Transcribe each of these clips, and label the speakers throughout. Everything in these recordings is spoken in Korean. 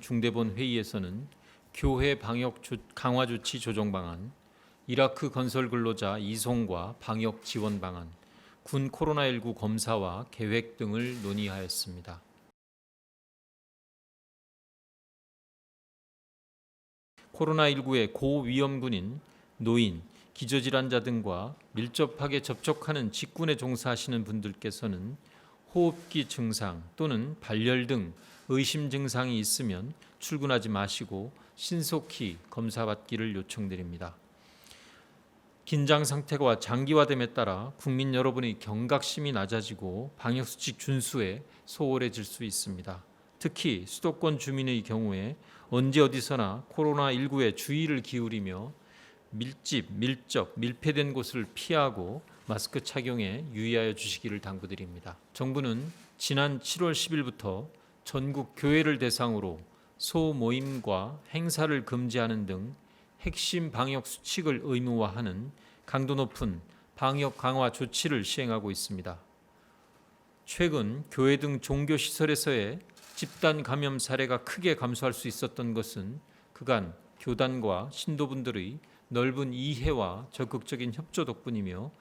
Speaker 1: 중대본 회의에서는 교회 방역 강화 조치 조정 방안, 이라크 건설 근로자 이송과 방역 지원 방안, 군 코로나19 검사와 계획 등을 논의하였습니다. 코로나19의 고위험군인 노인, 기저질환자 등과 밀접하게 접촉하는 직군에 종사하시는 분들께서는 호흡기 증상 또는 발열 등 의심 증상이 있으면 출근하지 마시고 신속히 검사받기를 요청드립니다. 긴장 상태가 장기화됨에 따라 국민 여러분의 경각심이 낮아지고 방역수칙 준수에 소홀해질 수 있습니다. 특히 수도권 주민의 경우에 언제 어디서나 코로나19에 주의를 기울이며 밀집, 밀접, 밀폐된 곳을 피하고 마스크 착용에 유의하여 주시기를 당부드립니다. 정부는 지난 7월 10일부터 전국 교회를 대상으로 소모임과 행사를 금지하는 등 핵심 방역 수칙을 의무화하는 강도 높은 방역 강화 조치를 시행하고 있습니다. 최근 교회 등 종교시설에서의 집단 감염 사례가 크게 감소할 수 있었던 것은 그간 교단과 신도분들의 넓은 이해와 적극적인 협조 덕분이며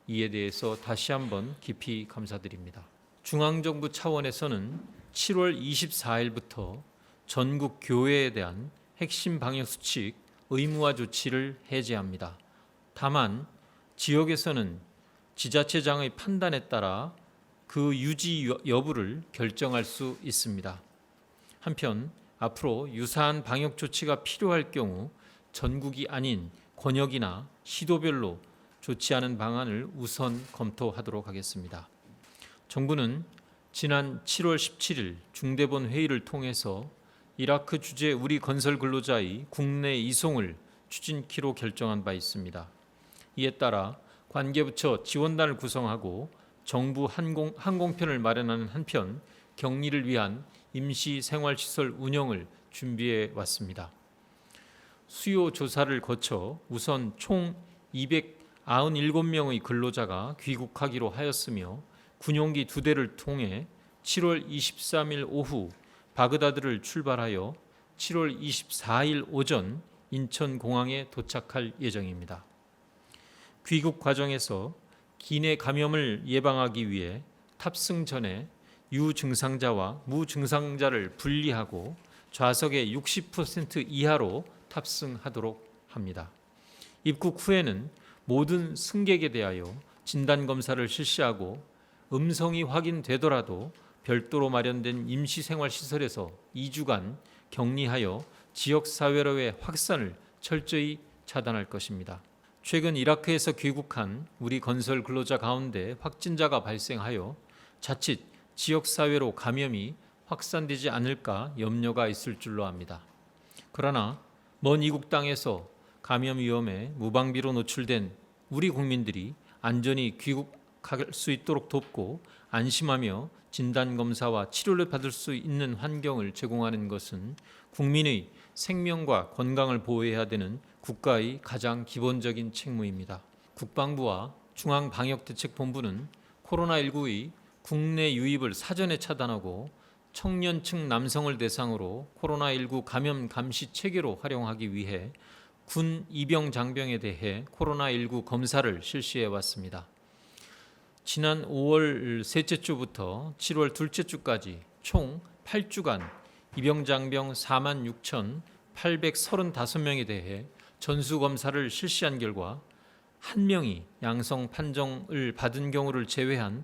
Speaker 1: 이에 대해서 다시 한번 깊이 감사드립니다. 중앙정부 차원에서는 7월 24일부터 전국 교회에 대한 핵심 방역수칙 의무화 조치를 해제합니다. 다만 지역에서는 지자체장의 판단에 따라 그 유지 여부를 결정할 수 있습니다. 한편 앞으로 유사한 방역 조치가 필요할 경우 전국이 아닌 권역이나 시도별로 조치하는 방안을 우선 검토하도록 하겠습니다. 정부는 지난 7월 17일 중대본 회의를 통해서 이라크 주재 우리 건설 근로자의 국내 이송을 추진키로 결정한 바 있습니다. 이에 따라 관계부처 지원단을 구성하고 정부 항공편을 마련하는 한편 격리를 위한 임시 생활시설 운영을 준비해 왔습니다. 수요 조사를 거쳐 우선 총 297명의 근로자가 귀국하기로 하였으며 군용기 2대를 통해 7월 23일 오후 바그다드를 출발하여 7월 24일 오전 인천공항에 도착할 예정입니다. 귀국 과정에서 기내 감염을 예방하기 위해 탑승 전에 유증상자와 무증상자를 분리하고 좌석의 60% 이하로 탑승하도록 합니다. 입국 후에는 모든 승객에 대하여 진단검사를 실시하고 음성이 확인되더라도 별도로 마련된 임시생활시설에서 2주간 격리하여 지역사회로의 확산을 철저히 차단할 것입니다. 최근 이라크에서 귀국한 우리 건설 근로자 가운데 확진자가 발생하여 자칫 지역사회로 감염이 확산되지 않을까 염려가 있을 줄로 압니다. 그러나 먼 이국 땅에서 감염 위험에 무방비로 노출된 우리 국민들이 안전히 귀국할 수 있도록 돕고 안심하며 진단검사와 치료를 받을 수 있는 환경을 제공하는 것은 국민의 생명과 건강을 보호해야 되는 국가의 가장 기본적인 책무입니다. 국방부와 중앙방역대책본부는 코로나19의 국내 유입을 사전에 차단하고 청년층 남성을 대상으로 코로나19 감염 감시 체계로 활용하기 위해 군 입영 장병에 대해 코로나19 검사를 실시해 왔습니다. 지난 5월 셋째 주부터 7월 둘째 주까지 총 8주간 입영장병 46,835명에 대해 전수검사를 실시한 결과 1명이 양성 판정을 받은 경우를 제외한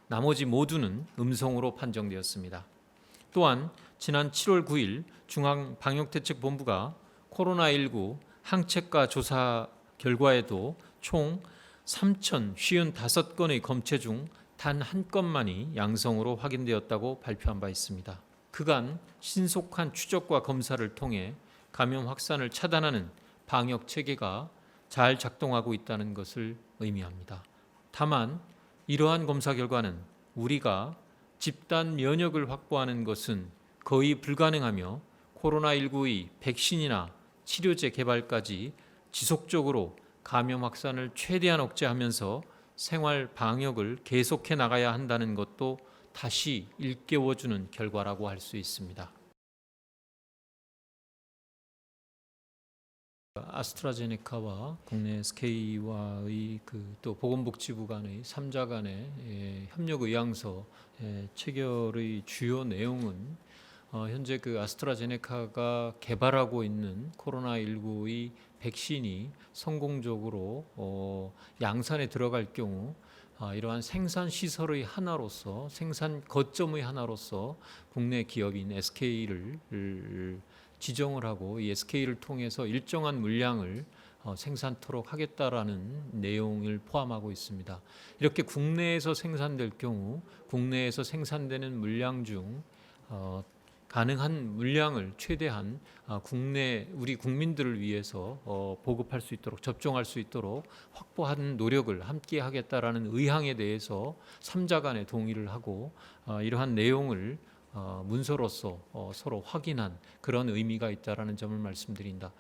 Speaker 1: 나머지 모두는 음성으로 판정되었습니다. 또한 지난 7월 9일 중앙방역대책본부가 코로나19 항체가 조사 결과에도 총 3,055건의 검체 중 단 한 건만이 양성으로 확인되었다고 발표한 바 있습니다. 그간 신속한 추적과 검사를 통해 감염 확산을 차단하는 방역 체계가 잘 작동하고 있다는 것을 의미합니다. 다만 이러한 검사 결과는 우리가 집단 면역을 확보하는 것은 거의 불가능하며 코로나19의 백신이나 치료제 개발까지 지속적으로 감염 확산을 최대한 억제하면서 생활 방역을 계속해 나가야 한다는 것도 다시 일깨워주는 결과라고 할 수 있습니다. 아스트라제네카와 국내 SK와의 또 보건복지부 간의 3자 간의 협력 의향서 체결의 주요 내용은 현재 아스트라제네카가 개발하고 있는 코로나19의 백신이 성공적으로 양산에 들어갈 경우 이러한 생산 시설의 하나로서 생산 거점의 하나로서 국내 기업인 SK를 지정을 하고 이 SK를 통해서 일정한 물량을 생산토록 하겠다라는 내용을 포함하고 있습니다. 이렇게 국내에서 생산될 경우 국내에서 생산되는 물량 중 가능한 물량을 최대한 국내 우리 국민들을 위해서 보급할 수 있도록 접종할 수 있도록 확보하는 노력을 함께 하겠다라는 의향에 대해서 3자 간에 동의를 하고 이러한 내용을 문서로서 서로 확인한 그런 의미가 있다라는 점을 말씀드린다.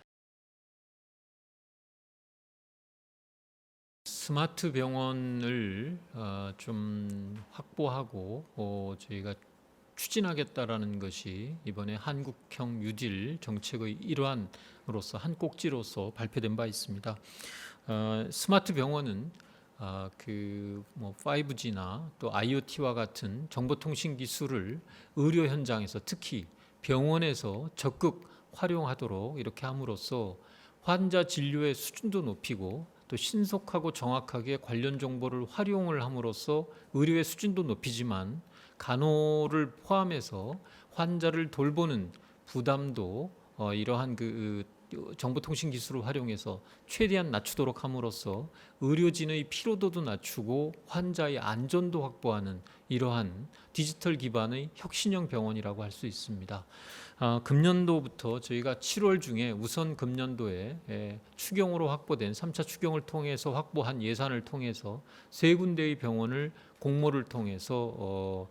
Speaker 1: 스마트 병원을 좀 확보하고 저희가 추진하겠다라는 것이 이번에 한국형 뉴딜 정책의 일환으로서 한 꼭지로서 발표된 바 있습니다. 스마트 병원은 5G나 또 IoT와 같은 정보통신 기술을 의료 현장에서 특히 병원에서 적극 활용하도록 이렇게 함으로써 환자 진료의 수준도 높이고 또 신속하고 정확하게 관련 정보를 활용을 함으로써 의료의 수준도 높이지만 간호를 포함해서 환자를 돌보는 부담도 이러한 정보통신 기술을 활용해서 최대한 낮추도록 함으로써 의료진의 피로도도 낮추고 환자의 안전도 확보하는 이러한 디지털 기반의 혁신형 병원이라고 할 수 있습니다. 금년도부터 저희가 7월 중에 우선 금년도에 추경으로 확보된 3차 추경을 통해서 확보한 예산을 통해서 3군데의 병원을 공모를 통해서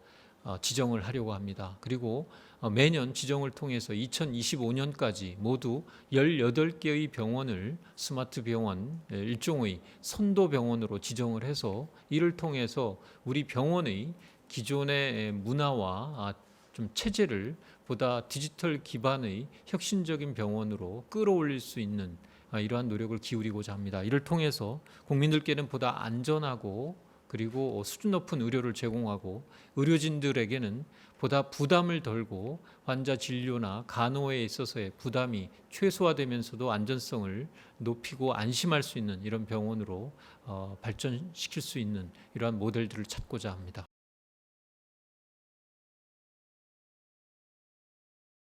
Speaker 1: 지정을 하려고 합니다. 그리고 매년 지정을 통해서 2025년까지 모두 18개의 병원을 스마트 병원 일종의 선도 병원으로 지정을 해서 이를 통해서 우리 병원의 기존의 문화와 좀 체제를 보다 디지털 기반의 혁신적인 병원으로 끌어올릴 수 있는 이러한 노력을 기울이고자 합니다. 이를 통해서 국민들께는 보다 안전하고 그리고 수준 높은 의료를 제공하고 의료진들에게는 보다 부담을 덜고 환자 진료나 간호에 있어서의 부담이 최소화되면서도 안전성을 높이고 안심할 수 있는 이런 병원으로 발전시킬 수 있는 이러한 모델들을 찾고자 합니다.